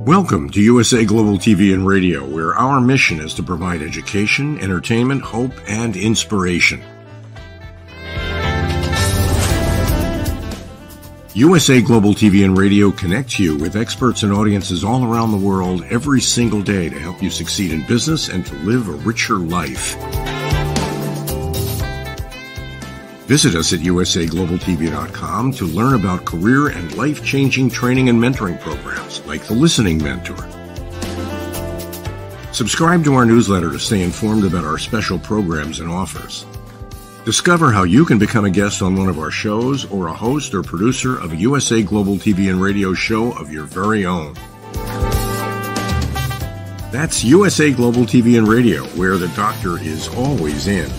Welcome to USA Global TV and Radio, where our mission is to provide education, entertainment, hope, and inspiration. USA Global TV and Radio connects you with experts and audiences all around the world every single day to help you succeed in business and to live a richer life. Visit us at usaglobaltv.com to learn about career and life-changing training and mentoring programs like the Listening Mentor. Subscribe to our newsletter to stay informed about our special programs and offers. Discover how you can become a guest on one of our shows or a host or producer of a USA Global TV and Radio show of your very own. That's USA Global TV and Radio, where the doctor is always in.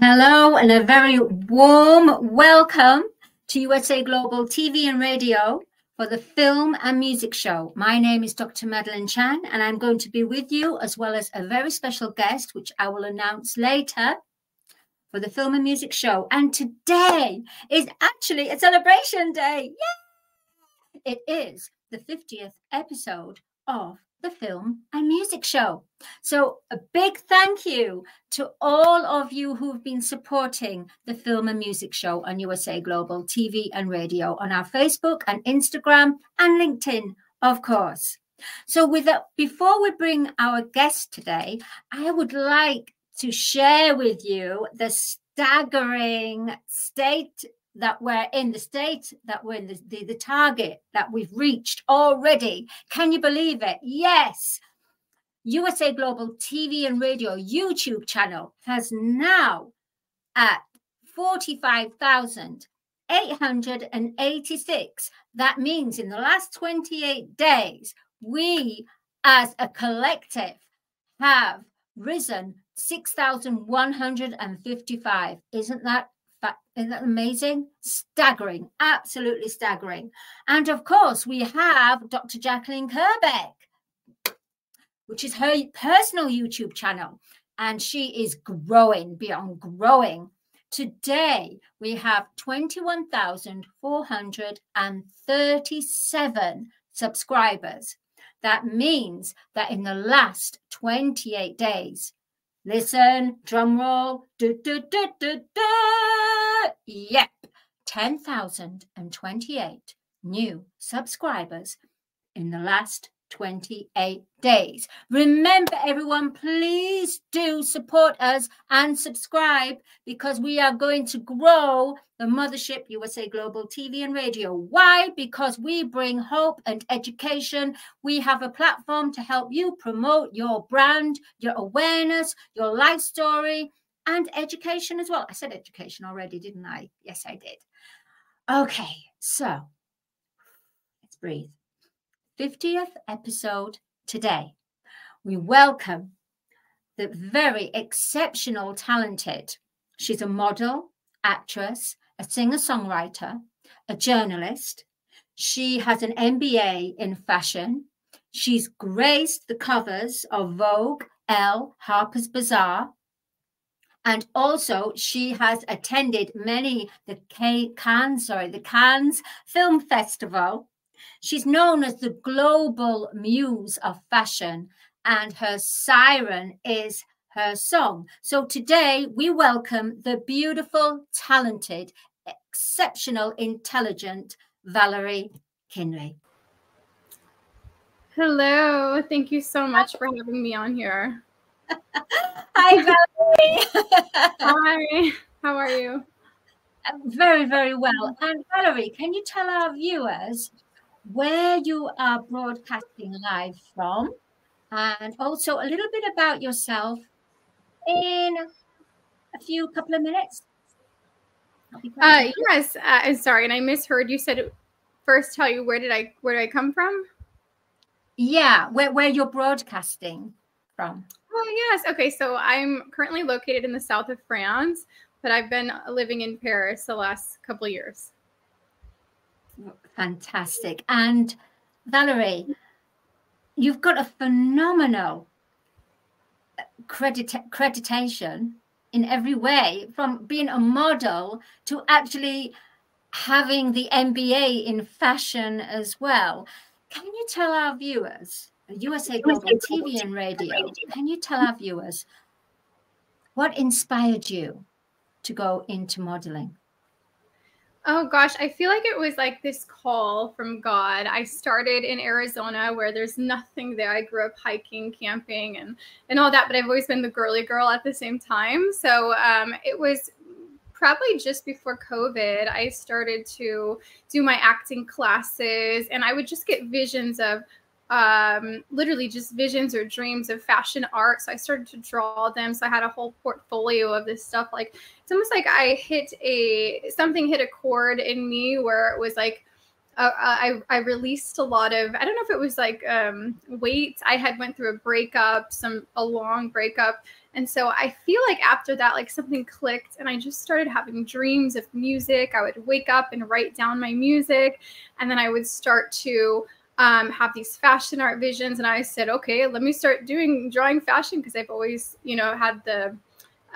Hello and a very warm welcome to USA Global TV and Radio for the Film and Music Show. My name is Dr. Chan, and I'm going to be with you as well as a very special guest, which I will announce later, for the Film and Music Show. And today is actually a celebration day. Yay! It is the 50th episode of the Film and Music Show. So a big thank you to all of you who've been supporting the Film and Music Show on USA Global TV and Radio on our Facebook and Instagram and LinkedIn, of course. So before we bring our guest today, I would like to share with you the staggering state that we're in, the target that we've reached already. Can you believe it? Yes. USA Global TV and Radio YouTube channel has now at 45,886. That means in the last 28 days, we as a collective have risen 6,155. Isn't that amazing? Staggering, absolutely staggering. And of course, we have Dr. Jacalyn Kerbeck, which is her personal YouTube channel, and she is growing beyond growing. Today, we have 21,437 subscribers. That means that in the last 28 days, listen, drum roll, yep, 10,028 new subscribers in the last 28 days. Remember, everyone, please do support us and subscribe, because we are going to grow the mothership USA Global TV and Radio. Why? Because we bring hope and education. We have a platform to help you promote your brand, your awareness, your life story, and education as well. I said education already, didn't I? Yes, I did. Okay, so let's breathe. 50th episode today. We welcome the very exceptional, talented. She's a model, actress, a singer-songwriter, a journalist. She has an MBA in fashion. She's graced the covers of Vogue, Elle, Harper's Bazaar, and also she has attended the Cannes Film Festival. She's known as the global muse of fashion, and her siren is her song. So today we welcome the beautiful, talented, exceptional, intelligent Valerie Kinley. Hello, thank you so much for having me on here. Hi, Valerie. Hi, how are you? Very, very well. And Valerie, can you tell our viewers where you are broadcasting live from, and also a little bit about yourself in a couple of minutes? Yes, I'm sorry, and I misheard. You said first tell you where did I come from? Yeah, where you're broadcasting from. Oh yes, okay. So I'm currently located in the south of France, but I've been living in Paris the last couple of years. Fantastic. And Valerie, you've got a phenomenal accreditation in every way, from being a model to actually having the MBA in fashion as well. Can you tell our viewers, USA Global TV and Radio, can you tell our viewers what inspired you to go into modeling? Oh gosh, I feel like it was like this call from God. I started in Arizona where there's nothing there. I grew up hiking, camping, and all that, but I've always been the girly girl at the same time. So it was probably just before COVID, I started to do my acting classes, and I would just get visions of literally just visions or dreams of fashion art. So I started to draw them. So I had a whole portfolio of this stuff. Like, it's almost like something hit a chord in me where it was like, I released a lot of, I don't know if it was like weight. I had went through a long breakup. And so I feel like after that, like something clicked and I just started having dreams of music. I would wake up and write down my music, and then I would start to have these fashion art visions. And I said, okay, let me start drawing fashion, because I've always, had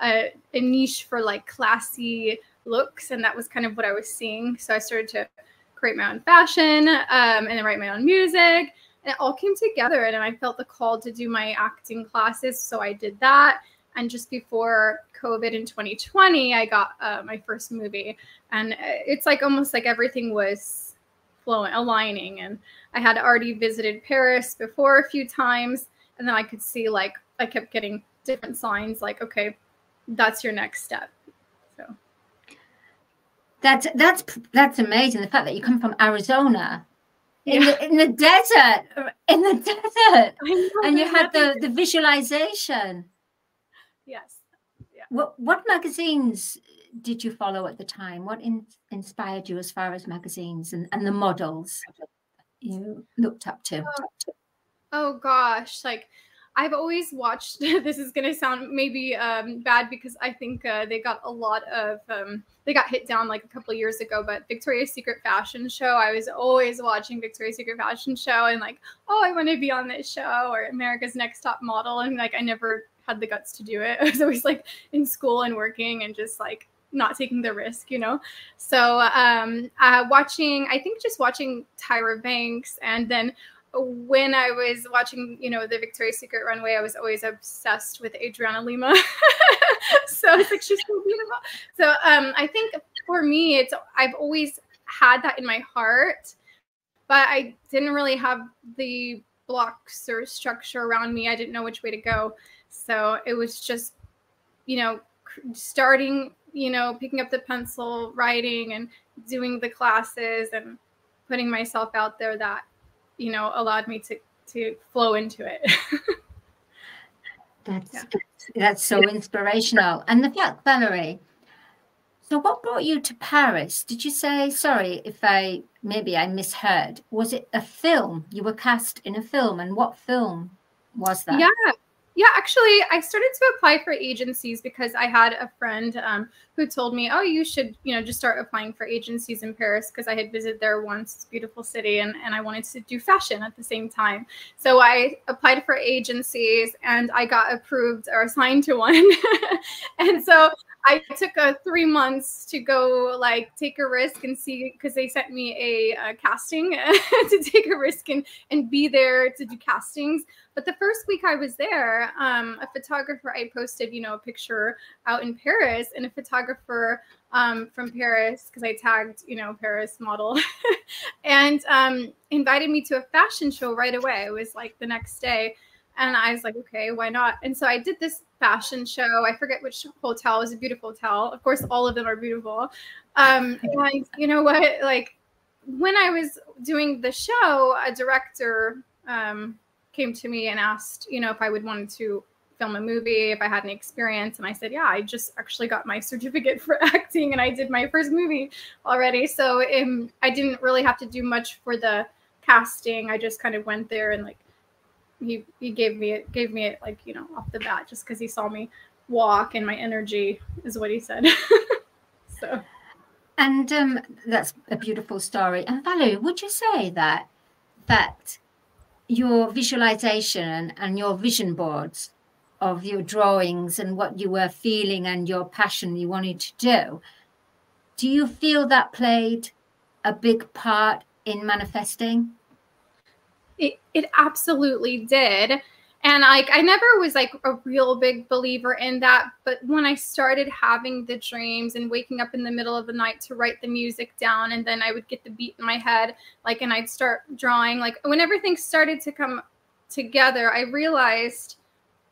a niche for like classy looks. And that was kind of what I was seeing. So I started to create my own fashion and then write my own music. And it all came together, and I felt the call to do my acting classes. So I did that. And just before COVID in 2020, I got my first movie. And it's like almost like everything was aligning. And I had already visited Paris before a few times. And then I could see, like, I kept getting different signs like, okay, that's your next step. So that's amazing. The fact that you come from Arizona. In the desert, and you had the visualization. Yes. Yeah. What magazines did you follow at the time? What inspired you as far as magazines and the models you looked up to? Oh gosh, like I've always watched. This is going to sound maybe bad, because I think they got a lot of they got hit down like a couple of years ago. But Victoria's Secret fashion show, I was always watching Victoria's Secret fashion show and like, oh, I want to be on this show, or America's Next Top Model, and like I never had the guts to do it. I was always like in school and working and just like not taking the risk, So watching Tyra Banks, and then when I was watching, the Victoria's Secret runway, I was always obsessed with Adriana Lima. So it's like, she's so beautiful. So I think for me, I've always had that in my heart, but I didn't really have the blocks or structure around me. I didn't know which way to go. So it was just, starting, picking up the pencil, writing, and doing the classes and putting myself out there that, allowed me to flow into it. That's so inspirational. And the fact, Valerie, so what brought you to Paris? Did you say, sorry if maybe I misheard, was it a film? You were cast in a film, and what film was that? Yeah. Yeah, actually, I started to apply for agencies because I had a friend who told me, oh, you should, just start applying for agencies in Paris, because I had visited there once. It's a beautiful city, and I wanted to do fashion at the same time. So I applied for agencies, and I got approved or assigned to one. And so I took 3 months to go take a risk and see, because they sent me a casting to take a risk and be there to do castings. But the first week I was there, a photographer, I posted, a picture out in Paris, and a photographer from Paris, because I tagged, Paris model, and invited me to a fashion show right away. It was the next day. And I was like, okay, why not? And so I did this fashion show. I forget which hotel. It was a beautiful hotel. Of course, all of them are beautiful. And you know what? When I was doing the show, a director came to me and asked, if I would want to film a movie, if I had any experience. And I said, yeah, I just actually got my certificate for acting, and I did my first movie already. So I didn't really have to do much for the casting. I just kind of went there, and he gave me it off the bat, just because he saw me walk and my energy, is what he said. So. And that's a beautiful story. And Valerie, would you say that your visualization and your vision boards of your drawings and what you were feeling and your passion you wanted to do you feel that played a big part in manifesting? It absolutely did. And I never was a real big believer in that. But when I started having the dreams and waking up in the middle of the night to write the music down, and then I would get the beat in my head, and I'd start drawing, when everything started to come together, I realized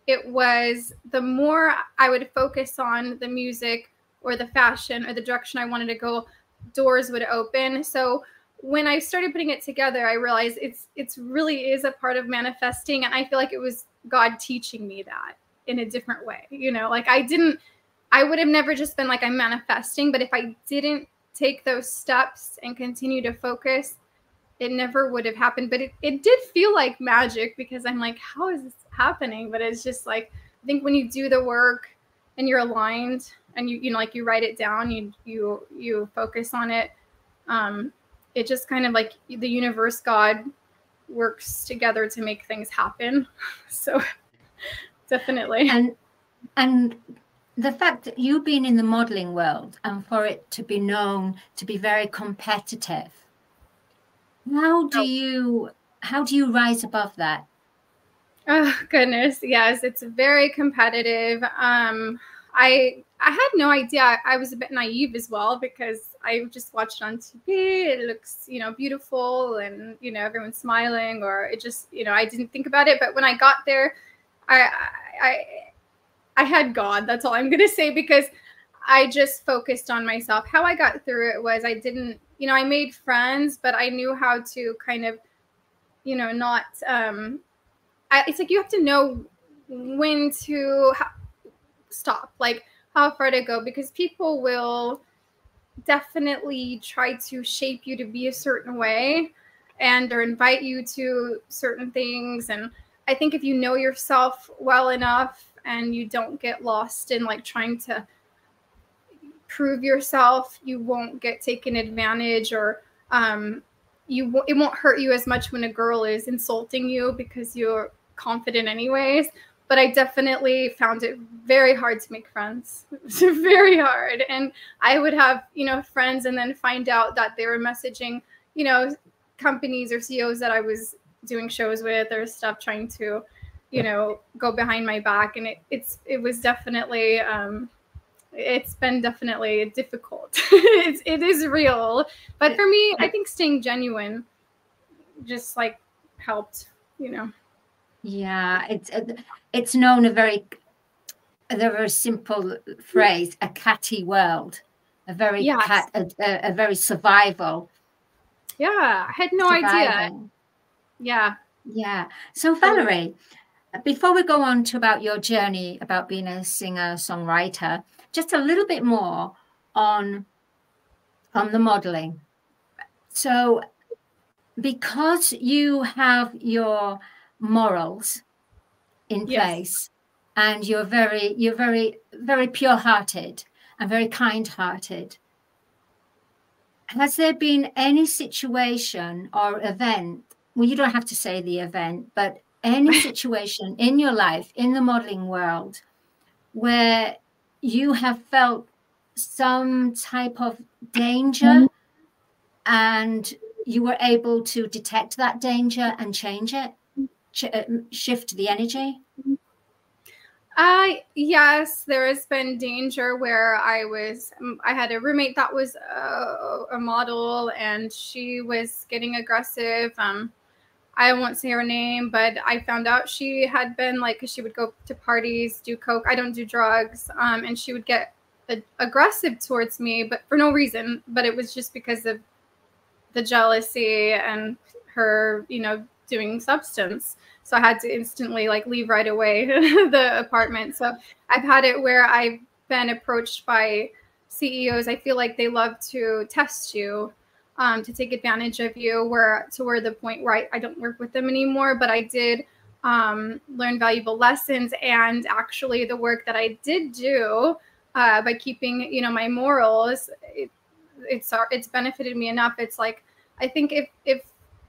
it was the more I would focus on the music or the fashion or the direction I wanted to go, doors would open. So when I started putting it together, I realized it's really is a part of manifesting. And I feel like it was God teaching me that in a different way. I would have never just been I'm manifesting, but if I didn't take those steps and continue to focus, it never would have happened. But it did feel like magic, because I'm how is this happening? But it's just I think when you do the work and you're aligned and you write it down, you focus on it, it just kind of the universe, God, works together to make things happen. So definitely. And the fact that you've been in the modeling world, and for it to be known to be very competitive, how do you rise above that? Oh goodness, yes, it's very competitive. I had no idea. I was a bit naive as well, because I just watched it on TV. It looks, beautiful, and everyone's smiling, or it just, I didn't think about it. But when I got there, I had God. That's all I'm gonna say, because I just focused on myself. How I got through it was I didn't, I made friends, but I knew how to kind of, not. It's you have to know when to stop, how far to go, because people will definitely try to shape you to be a certain way, or invite you to certain things. And I think if you know yourself well enough and you don't get lost in trying to prove yourself, you won't get taken advantage, or it won't hurt you as much when a girl is insulting you, because you're confident anyways. But I definitely found it very hard to make friends. It was very hard. And I would have, friends, and then find out that they were messaging, companies or CEOs that I was doing shows with or stuff, trying to, go behind my back. And it was definitely, it's been definitely difficult. It is real. But for me, I think staying genuine just helped, Yeah, it's known a very simple phrase, a catty world, a very a very survival. Yeah, I had no idea. Yeah. So Valerie, before we go on to about your journey about being a singer songwriter, just a little bit more on the modeling. So because you have your morals in Yes. place, and you're very, very pure-hearted and very kind-hearted. Has there been any situation or event, well, you don't have to say the event, but any situation in your life, in the modeling world, where you have felt some type of danger and you were able to detect that danger and change it, shift the energy? Yes, there has been danger where I had a roommate that was a model, and she was getting aggressive. I won't say her name, but I found out she had been like, 'cause she would go to parties, do coke. I don't do drugs. And she would get aggressive towards me, but for no reason. But it was just because of the jealousy and her, doing substance. So I had to instantly like leave right away the apartment. So I've had it where I've been approached by CEOs. I feel like they love to test you, to take advantage of you, where the point where I don't work with them anymore. But I did learn valuable lessons, and actually the work that I did do by keeping, my morals, it's benefited me enough. It's like, I think if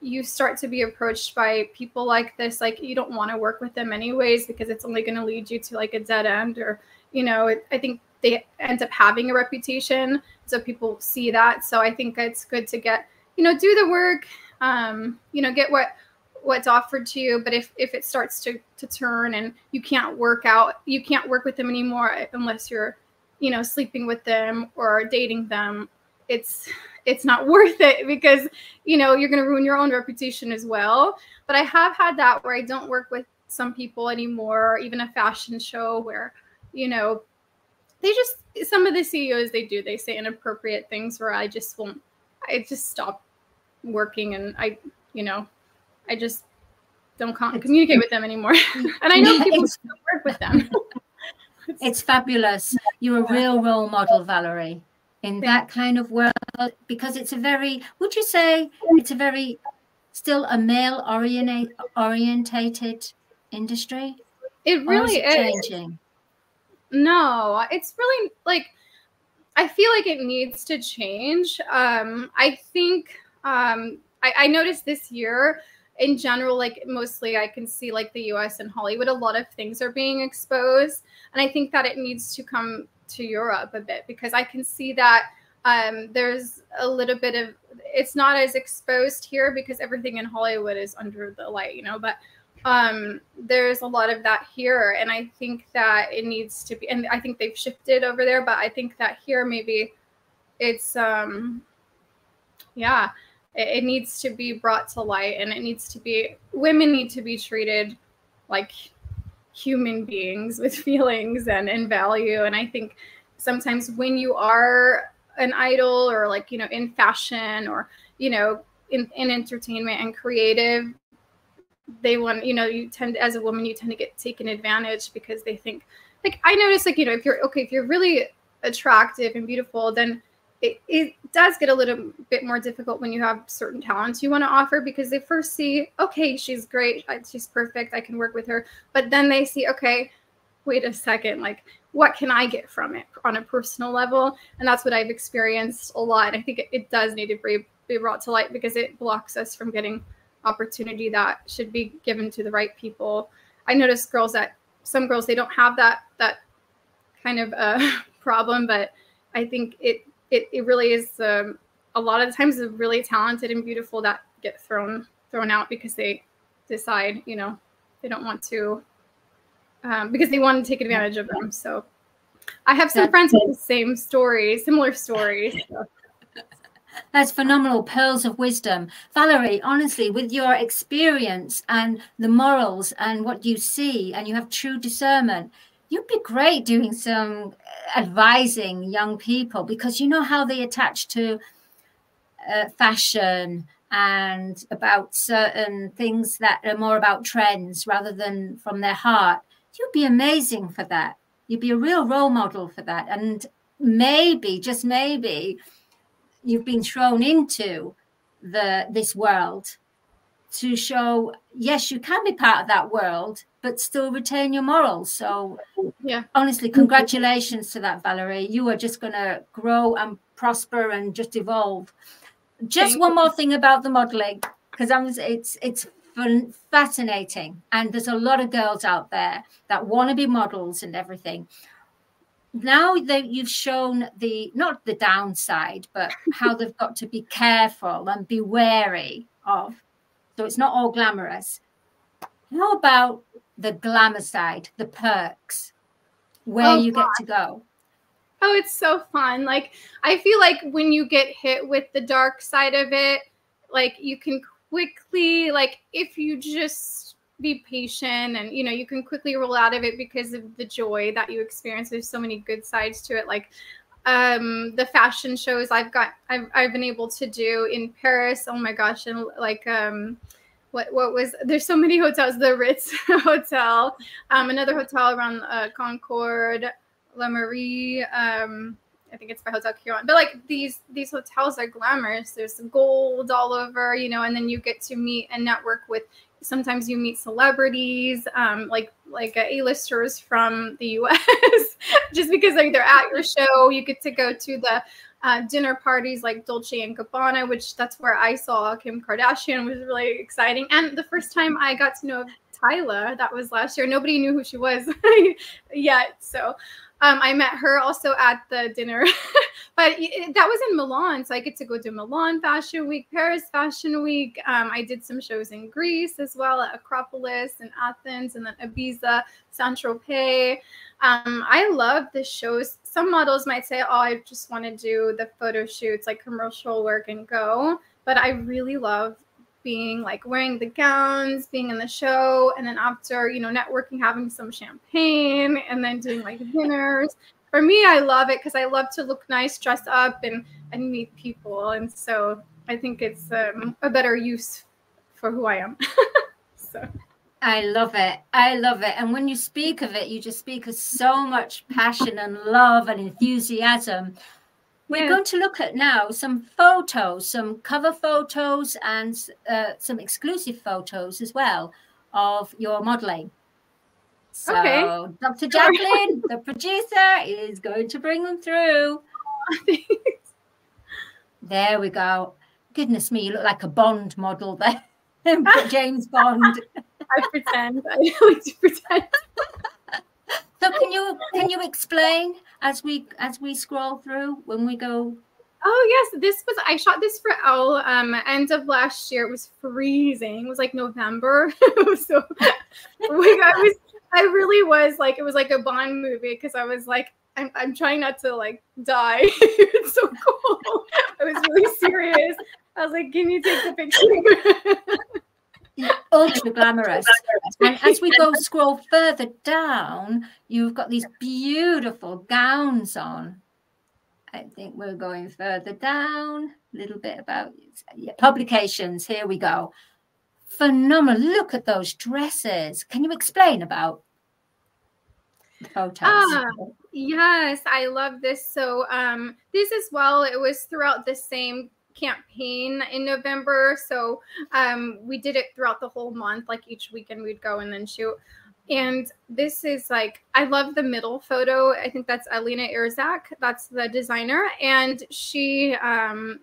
you start to be approached by people like this, like, you don't want to work with them anyways, because it's only going to lead you to like a dead end, or, I think they end up having a reputation. So people see that. So I think it's good to get, do the work, get what's offered to you. But if it starts to turn and you can't work with them anymore unless you're, sleeping with them or dating them, it's not worth it, because, you're going to ruin your own reputation as well. But I have had that where I don't work with some people anymore, or even a fashion show where, some of the CEOs, they say inappropriate things where I just stop working, and I just don't communicate with them anymore. And I know people still work with them. It's fabulous. You're a real role model, Valerie, in that kind of world, because it's would you say it's still a male orientated industry? It really is. Changing? No, it's really like, I feel like it needs to change. I think I noticed this year in general, like mostly I can see like the US and Hollywood, a lot of things are being exposed. And I think that it needs to come to Europe a bit, because I can see that there's a little bit of, it's not as exposed here because everything in Hollywood is under the light, but there's a lot of that here. And I think that it needs to be, and I think they've shifted over there, but I think that here maybe it's it needs to be brought to light, and women need to be treated like human beings with feelings and value. And I think sometimes when you are an idol, or like, in fashion, or, in entertainment and creative, they want, as a woman, you tend to get taken advantage, because they think, like, I notice, like, if you're really attractive and beautiful, then it does get a little bit more difficult when you have certain talents you want to offer, because they first see, okay, she's great, she's perfect, I can work with her. But then they see, okay, wait a second, like, what can I get from it on a personal level? And that's what I've experienced a lot. I think it does need to be brought to light, because it blocks us from getting opportunity that should be given to the right people. I notice some girls, they don't have that kind of problem, but I think it really is a lot of the times the really talented and beautiful that get thrown out because they decide, they don't want to, because they want to take advantage of them. So I have some friends with the similar stories. So. That's phenomenal. Pearls of wisdom. Valerie, honestly, with your experience and the morals and what you see, and you have true discernment, you'd be great doing some advising young people, because you know how they attach to fashion and about certain things that are more about trends rather than from their heart. You'd be amazing for that. You'd be a real role model for that. And maybe, just maybe, you've been thrown into this world to show, yes, you can be part of that world, but still retain your morals. So yeah, honestly, congratulations to that, Valerie. You are just going to grow and prosper and just evolve. Just one more thing about the modeling, because it's fascinating. And there's a lot of girls out there that want to be models and everything. Now that you've shown not the downside, but how they've got to be careful and be wary of. So it's not all glamorous. How about the glamour side, the perks, where you get to go? Oh, it's so fun. Like, I feel like when you get hit with the dark side of it, like you can quickly, like if you just be patient and, you know, you can quickly roll out of it because of the joy that you experience. There's so many good sides to it. Like the fashion shows I've been able to do in Paris. Oh my gosh. And like, what was, there's so many hotels, the Ritz Hotel, another hotel around Concord, La Marie, I think it's by Hotel Kiron. But like these hotels are glamorous. There's gold all over, you know, and then you get to meet and network with, sometimes you meet celebrities, like A-listers from the US, just because like they're at your show. You get to go to the dinner parties like Dolce & Gabbana, which that's where I saw Kim Kardashian, was really exciting. And the first time I got to know Tyla, that was last year. Nobody knew who she was yet. So I met her also at the dinner, but that was in Milan. So I get to go to Milan Fashion Week, Paris Fashion Week. I did some shows in Greece as well, at Acropolis and Athens, and then Ibiza, Saint-Tropez. I love the shows. Some models might say, oh, I just want to do the photo shoots, like commercial work and go. But I really love being like wearing the gowns, being in the show, and then after, you know, networking, having some champagne, and then doing like dinners. For me, I love it because I love to look nice, dress up, and meet people. And so I think it's a better use for who I am. So I love it. I love it. And when you speak of it, you just speak of so much passion and love and enthusiasm. We're going to look at now some photos, some cover photos, and some exclusive photos as well of your modeling. So Dr. Jacalyn, the producer, is going to bring them through. There we go. Goodness me, you look like a Bond model there. James Bond. I pretend. I like to pretend. So can you explain as we scroll through when we go? Oh yes, I shot this for Elle end of last year. It was freezing. It was like November. So I really was like, it was like a Bond movie, because I was like, I'm trying not to like die. It's so cool. I was really serious. I was like, can you take the picture? Ultra glamorous. And as we scroll further down, you've got these beautiful gowns on. I think we're going further down. A little bit about publications. Here we go. Phenomenal. Look at those dresses. Can you explain about the photos? Yes, I love this. So this as well, it was throughout the same campaign in November. So we did it throughout the whole month. Like each weekend we'd go and then shoot. And this is like, I love the middle photo. I think that's Alina Irzak. That's the designer. And she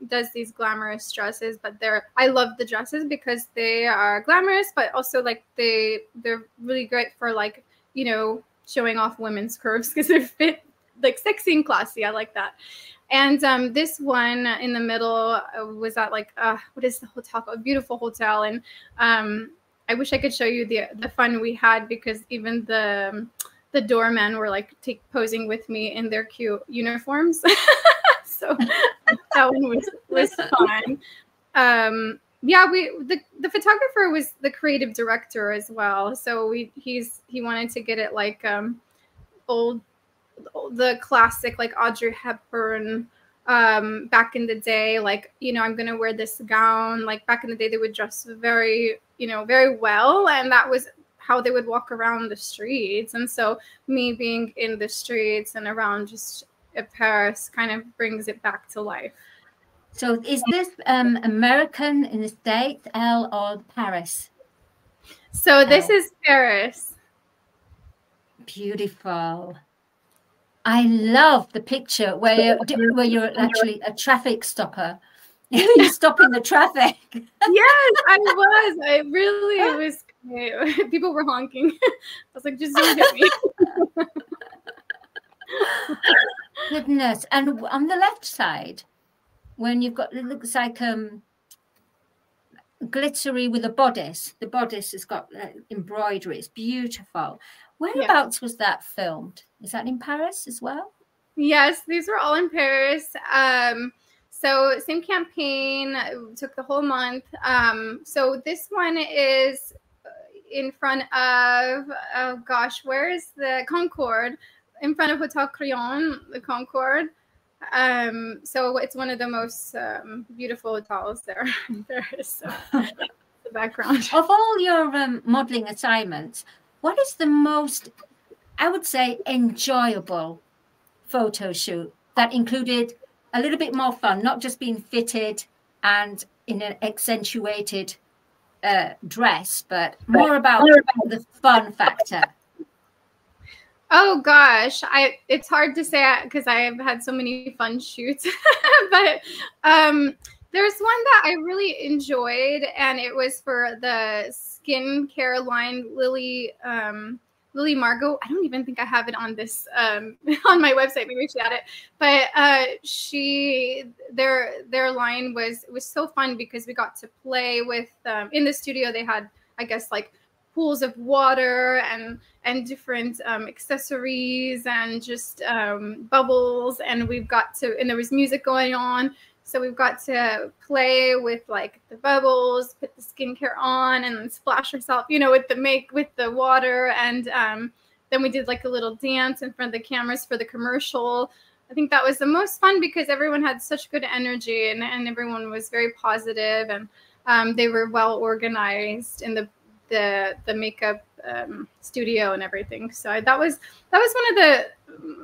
does these glamorous dresses, but I love the dresses because they are glamorous, but also like they're really great for like, you know, showing off women's curves because they're fit, like sexy and classy. I like that. And this one in the middle was at like, what is the hotel called? A beautiful hotel. And I wish I could show you the fun we had, because even the doormen were like posing with me in their cute uniforms. So that one was fun. Yeah, the photographer was the creative director as well. So he wanted to get it like the classic, like Audrey Hepburn back in the day, like, you know, I'm gonna wear this gown. Like back in the day, they would dress very, you know, very well, and that was how they would walk around the streets. And so me being in the streets and around just Paris kind of brings it back to life. So is this American in the States, L, or Paris? So this is Paris. Beautiful. I love the picture where you're actually a traffic stopper. You're stopping the traffic. Yes, I was. It was great. People were honking. I was like, just don't hit me. Goodness. And on the left side, when you've got, it looks like glittery with a bodice. The bodice has got embroidery. It's beautiful. Whereabouts was that filmed? Is that in Paris as well? Yes, these were all in Paris. So same campaign, took the whole month. So this one is in front of, oh gosh, where is the Concorde? In front of Hotel Crillon, the Concorde. So it's one of the most beautiful hotels there in Paris. So the background. Of all your modeling assignments, what is the most, I would say, enjoyable photo shoot that included a little bit more fun, not just being fitted and in an accentuated dress, but more about the fun factor? Oh gosh, it's hard to say because I've had so many fun shoots, but there's one that I really enjoyed, and it was for the skincare line Lily Margot. I don't even think I have it on this on my website. Maybe we should add it. But their line was so fun because we got to play with in the studio. They had, I guess, like pools of water and different accessories and just bubbles, and there was music going on. So we've got to play with like the bubbles, put the skincare on, and then splash ourselves, with the water. And then we did like a little dance in front of the cameras for the commercial. I think that was the most fun because everyone had such good energy and everyone was very positive, and they were well organized in the makeup studio and everything. So that was one of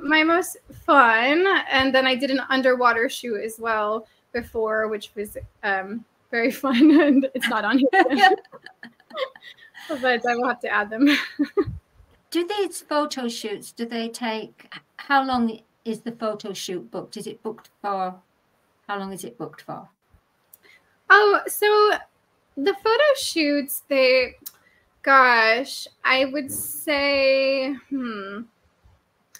my most fun. And then I did an underwater shoot as well before, which was very fun, and it's not on here. But I will have to add them. Do these photo shoots, how long is the photo shoot booked? Is it booked for, how long is it booked for? Oh, so the photo shoots, I would say,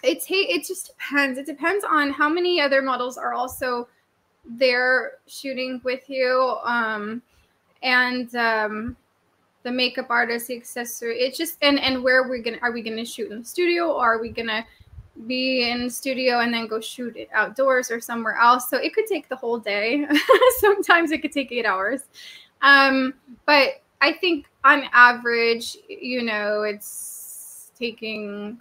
it just depends. It depends on how many other models are also there shooting with you, and the makeup artist, the accessory. It just and where are we gonna shoot in the studio, or are we gonna be in the studio and then go shoot it outdoors or somewhere else? So it could take the whole day. Sometimes it could take 8 hours, but I think on average, it's taking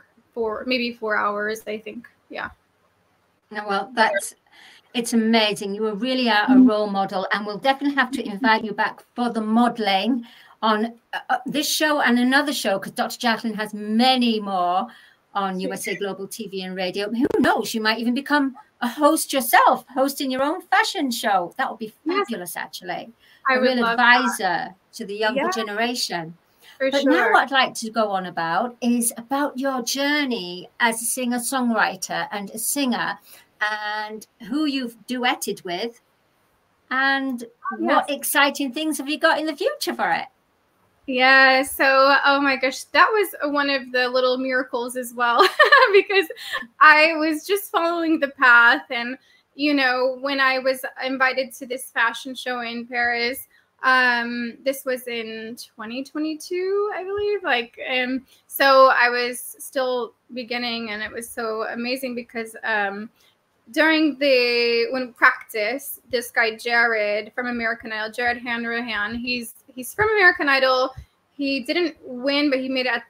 maybe 4 hours, I think. Yeah. Well, it's amazing. You really are a role model, and we'll definitely have to invite you back for the modeling on this show and another show, because Dr. Jacalyn has many more on USA Global TV and radio. Who knows? You might even become a host yourself, hosting your own fashion show. That would be fabulous, actually. A real advisor to the younger generation. But now what I'd like to go on about is about your journey as a singer-songwriter and a singer, and who you've duetted with, and what exciting things have you got in the future for it? Yeah, so, oh my gosh, that was one of the little miracles as well, because I was just following the path. And, when I was invited to this fashion show in Paris, this was in 2022, I believe. So I was still beginning, and it was so amazing because when we practice, this guy Jared from American Idol, Jared Hanrahan, he's from American Idol. He didn't win, but he made it at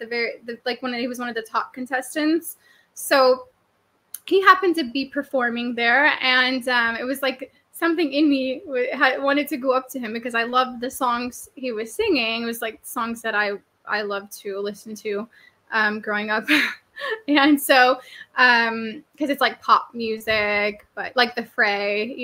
when he was one of the top contestants. So he happened to be performing there, and it was like something in me wanted to go up to him because I loved the songs he was singing. It was like songs that I loved to listen to growing up. And so because it's like pop music, but like the Fray,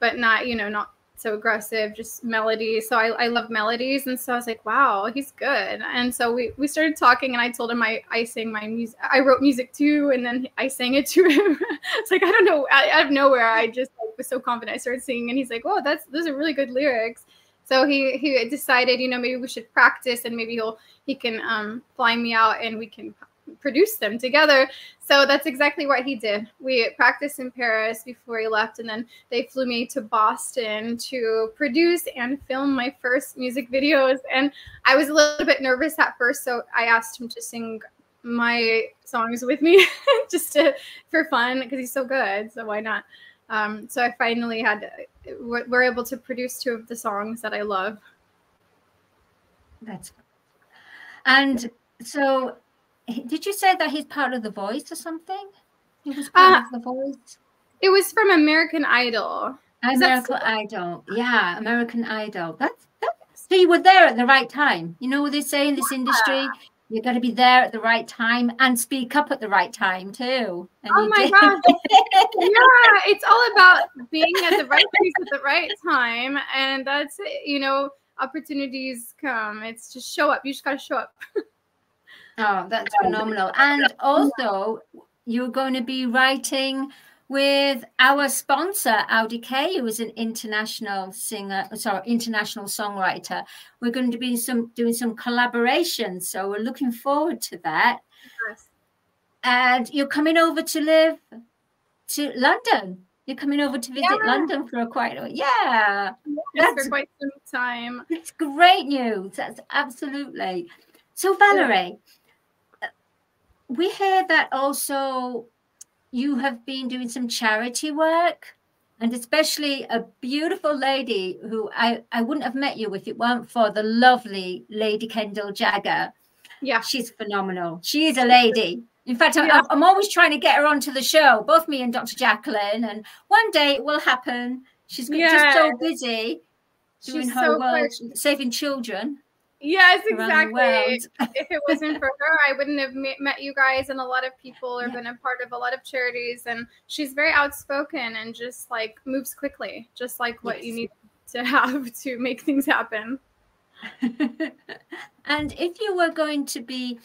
but not, not so aggressive, just melodies. So I love melodies. And so I was like, wow, he's good. And so we started talking, and I told him I sang my music. I wrote music too. And then I sang it to him. It's like, I don't know, out of nowhere, I just was so confident. I started singing, and he's like, whoa, those are really good lyrics. So he decided, maybe we should practice, and maybe he can fly me out and we can produce them together. So that's exactly what he did. We practiced in Paris before he left, and then they flew me to Boston to produce and film my first music videos. And I was a little bit nervous at first, so I asked him to sing my songs with me just for fun, because he's so good. So why not? So I finally we're able to produce 2 of the songs that I love. That's good. And so, did you say that he's part of The Voice or something? He was part of The Voice? It was from American Idol. American Idol. Yeah, American Idol. That's so you were there at the right time. You know what they say in this industry? You got to be there at the right time and speak up at the right time too. And oh my gosh. Yeah, it's all about being at the right place at the right time. And that's it. Opportunities come. It's just show up. You just got to show up. Oh, that's phenomenal. And also, you're going to be writing with our sponsor, Audi K, who is an international international songwriter. We're going to be doing some collaborations. So we're looking forward to that. Yes. And you're coming over to live to London. You're coming over to visit London for for quite some time. It's great news. That's absolutely. So Valerie, we hear that also you have been doing some charity work, and especially a beautiful lady who I wouldn't have met you if it weren't for the lovely Lady Kendall Jagger. Yeah. She's phenomenal. She is a lady. In fact, I'm always trying to get her onto the show, both me and Dr. Jacalyn, and one day it will happen. She's just so busy doing her work, saving children. Yes, exactly. If it wasn't for her, I wouldn't have met you guys and a lot of people, or been a part of a lot of charities. And she's very outspoken and just like moves quickly, just like what you need to have to make things happen. And if you were going to be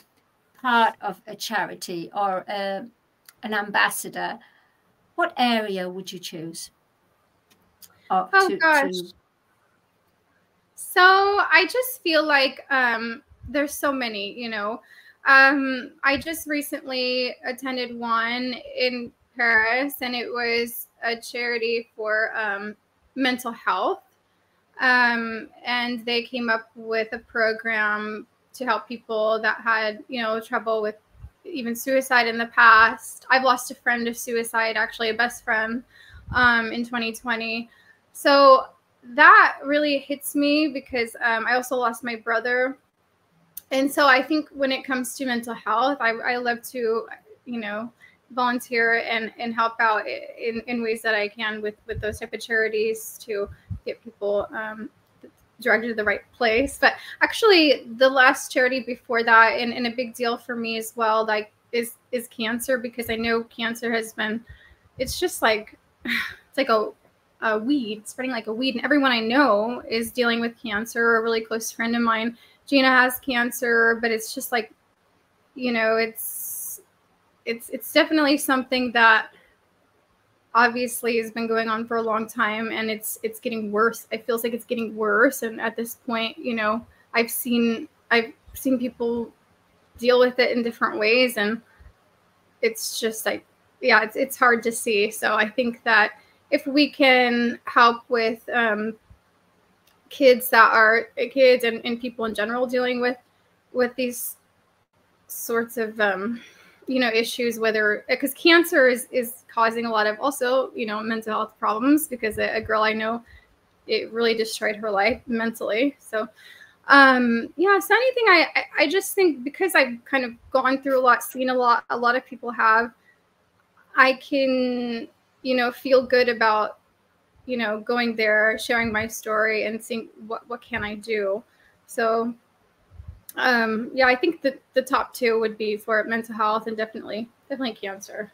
part of a charity or an ambassador, what area would you choose? Gosh. So I just feel like there's so many, I just recently attended one in Paris, and it was a charity for mental health. And they came up with a program to help people that had, trouble with even suicide in the past. I've lost a friend to suicide, actually a best friend, in 2020. So that really hits me because I also lost my brother. And so I think when it comes to mental health, I love to, volunteer and help out in ways that I can with those type of charities to get people directed to the right place. But actually the last charity before that, and a big deal for me as well, like is cancer, because I know cancer has been, it's just like, it's like a weed, spreading like a weed. And everyone I know is dealing with cancer. A really close friend of mine, Gina, has cancer, but it's just like, it's definitely something that obviously has been going on for a long time, and it's getting worse. It feels like it's getting worse. And at this point, I've seen people deal with it in different ways, and it's just like, it's hard to see. So I think that if we can help with kids and people in general dealing with these sorts of issues, because cancer is causing a lot of also mental health problems, because a girl I know, it really destroyed her life mentally. So so anything, I just think, because I've kind of gone through a lot, seen a lot of people have, I can feel good about going there, sharing my story, and seeing what can I do. So I think that the top 2 would be for mental health, and definitely cancer.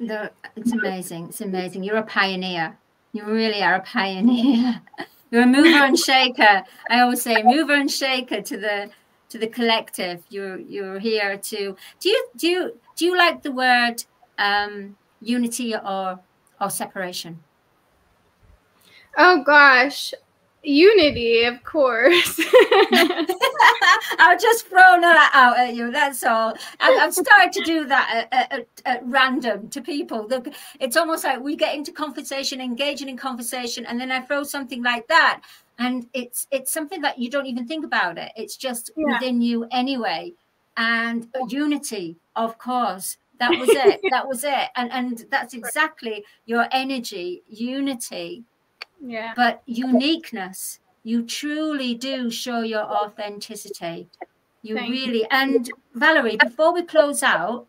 It's amazing. It's amazing. You're a pioneer. You really are a pioneer. You're a mover and shaker. I always say mover and shaker to the collective. You're here to. Do you like the word unity or separation? Oh gosh, unity, of course. I've just thrown that out at you. That's all. I've started to do that at random to people. It's almost like we get into conversation, engaging in conversation, and then I throw something like that, and it's something that you don't even think about it. It's just within you anyway. And unity, of course. That was it. That was it. And that's exactly your energy, unity. Yeah. But uniqueness. You truly do show your authenticity. You really. And Valerie, before we close out,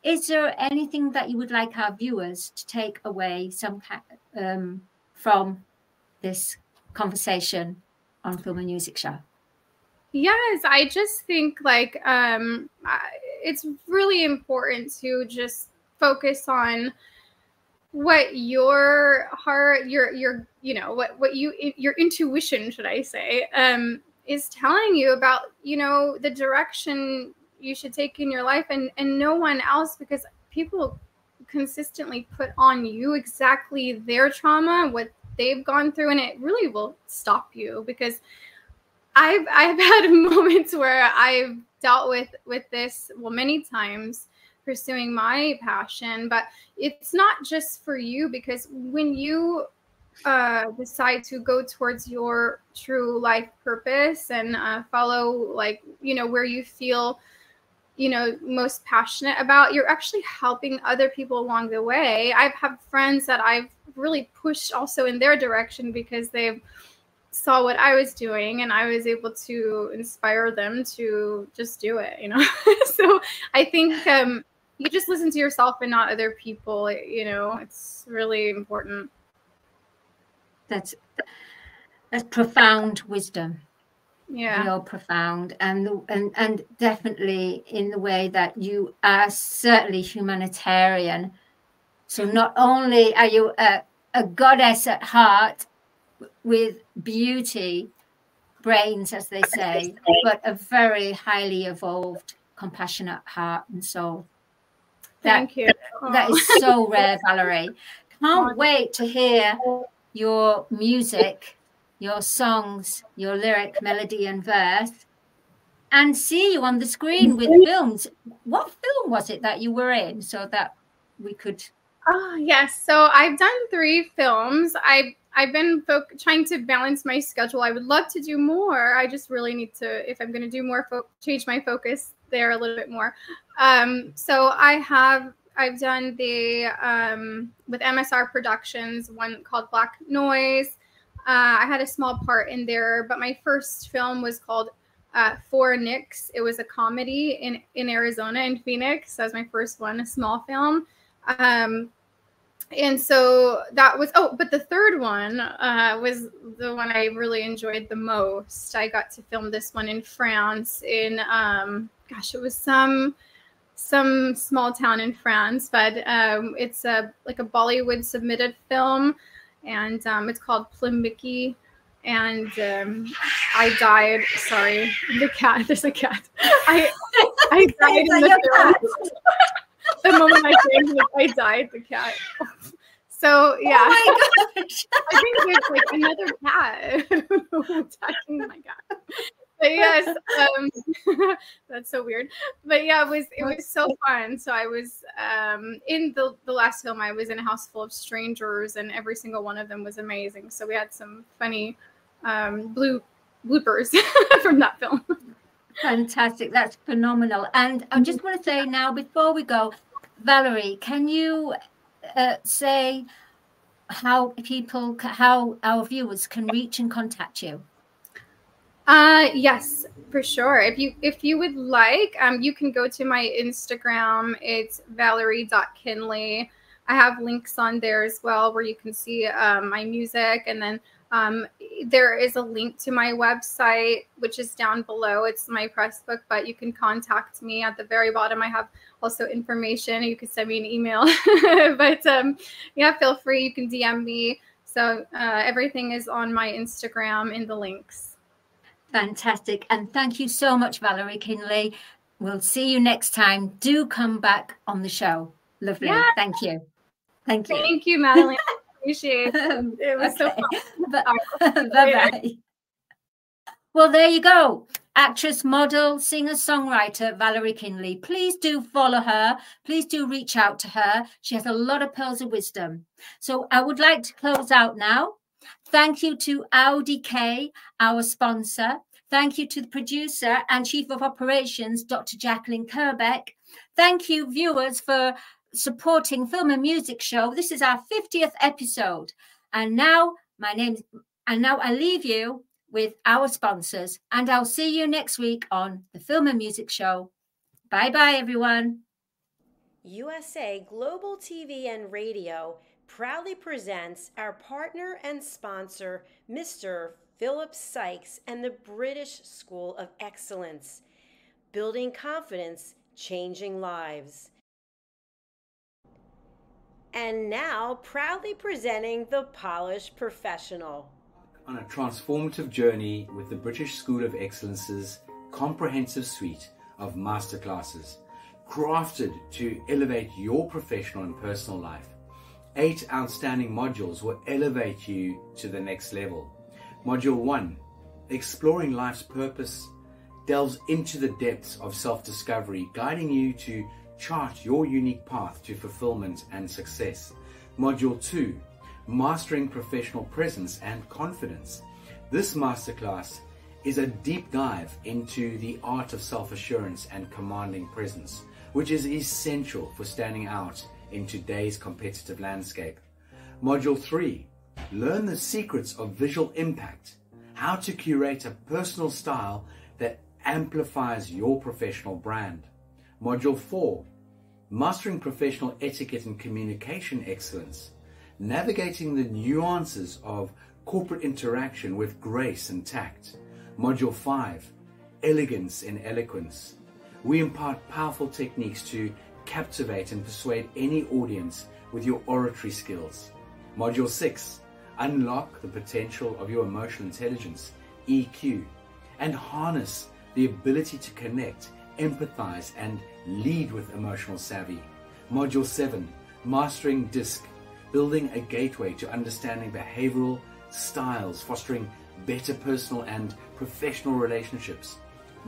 is there anything that you would like our viewers to take away from this conversation on Film and Music Show? Yes, I just think like it's really important to just focus on what your heart, your you know, what your intuition, should I say, is telling you about, you know, the direction you should take in your life, and no one else, because people consistently put on you exactly their trauma, what they've gone through, and it really will stop you. Because I've had moments where I've dealt with this, well, many times, pursuing my passion, but it's not just for you, because when you decide to go towards your true life purpose and follow, like, you know, where you feel, you know, most passionate about, you're actually helping other people along the way. I've had friends that I've really pushed also in their direction because they've saw what I was doing, and I was able to inspire them to just do it, you know. So I think you just listen to yourself and not other people, you know. It's really important. That's profound wisdom. Yeah. Real profound, and definitely in the way that you are certainly humanitarian. So not only are you a goddess at heart with beauty brains, as they say, but a very highly evolved, compassionate heart and soul. Thank you. That is so rare, Valerie. Can't wait to hear your music, your songs, your lyric, melody and verse, and see you on the screen with films. What film was it that you were in, so that we could... Oh, yes. So I've done 3 films. I've been trying to balance my schedule. I would love to do more. I just really need to, if I'm going to do more, change my focus there a little bit more. So I've done the with MSR Productions, one called Black Noise. I had a small part in there, but my first film was called For Nix. It was a comedy in Arizona, in Phoenix. That was my first one, a small film. And so that was, but the third one was the one I really enjoyed the most. I got to film this one in France, in gosh, it was some small town in France, but it's like a Bollywood submitted film, and it's called Plimbiki. And I died. Sorry, the cat. There's a cat. I died in the film. The moment I died, the cat. So yeah. Oh my gosh. I think there's like another cat. I don't know who's attacking my cat. But yes, that's so weird. But yeah, it was so fun. So I was in the last film, I was in a house full of strangers, and every single one of them was amazing. So we had some funny bloopers from that film. Fantastic. That's phenomenal. And I just want to say now, before we go, Valerie, can you say how our viewers can reach and contact you? Yes, for sure. If you would like, you can go to my Instagram. It's valerie.kinley. I have links on there as well where you can see my music, and then There is a link to my website, which is down below. It's my press book, but you can contact me at the very bottom. I have also information. You can send me an email, but yeah, feel free. You can DM me. So everything is on my Instagram in the links. Fantastic. And thank you so much, Valerie Kinley. We'll see you next time. Do come back on the show. Lovely. Yeah. Thank you. Thank you. Thank you, Madalene. Appreciate it. It was so fun. Bye-bye. Well, there you go. Actress, model, singer, songwriter, Valerie Kinley. Please do follow her. Please do reach out to her. She has a lot of pearls of wisdom. So I would like to close out now. Thank you to Audi K, our sponsor. Thank you to the producer and Chief of Operations, Dr. Jacalyn Kerbeck. Thank you, viewers, for supporting Film and Music Show. This is our 50th episode. And now I leave you with our sponsors, and I'll see you next week on the Film and Music Show. Bye-bye, everyone. USA Global TV and Radio proudly presents our partner and sponsor, Mr. Philip Sykes and the British School of Excellence. Building confidence, changing lives. And now, proudly presenting The Polished Professional. On a transformative journey with the British School of Excellence's comprehensive suite of masterclasses, crafted to elevate your professional and personal life. 8 outstanding modules will elevate you to the next level. Module 1, Exploring Life's Purpose, delves into the depths of self-discovery, guiding you to chart your unique path to fulfillment and success. Module 2, Mastering Professional Presence and Confidence. This masterclass is a deep dive into the art of self-assurance and commanding presence, which is essential for standing out in today's competitive landscape. Module 3, Learn the secrets of visual impact, how to curate a personal style that amplifies your professional brand. Module 4, Mastering Professional Etiquette and Communication Excellence, navigating the nuances of corporate interaction with grace and tact. Module 5, Elegance in Eloquence. We impart powerful techniques to captivate and persuade any audience with your oratory skills. Module 6, Unlock the potential of your emotional intelligence, EQ, and harness the ability to connect, empathize, and lead with emotional savvy. Module 7, Mastering DISC, building a gateway to understanding behavioral styles, fostering better personal and professional relationships.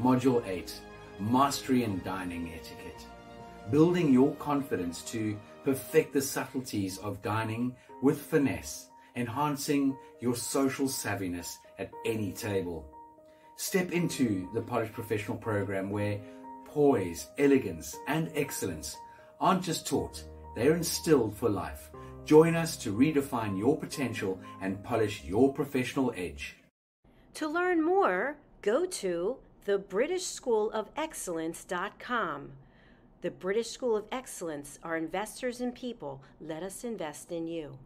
Module 8, Mastery in Dining Etiquette, building your confidence to perfect the subtleties of dining with finesse, enhancing your social savviness at any table. Step into the Polished Professional program where poise, elegance, and excellence aren't just taught, they're instilled for life. Join us to redefine your potential and polish your professional edge. To learn more, go to thebritishschoolofexcellence.com. The British School of Excellence are investors in people. Let us invest in you.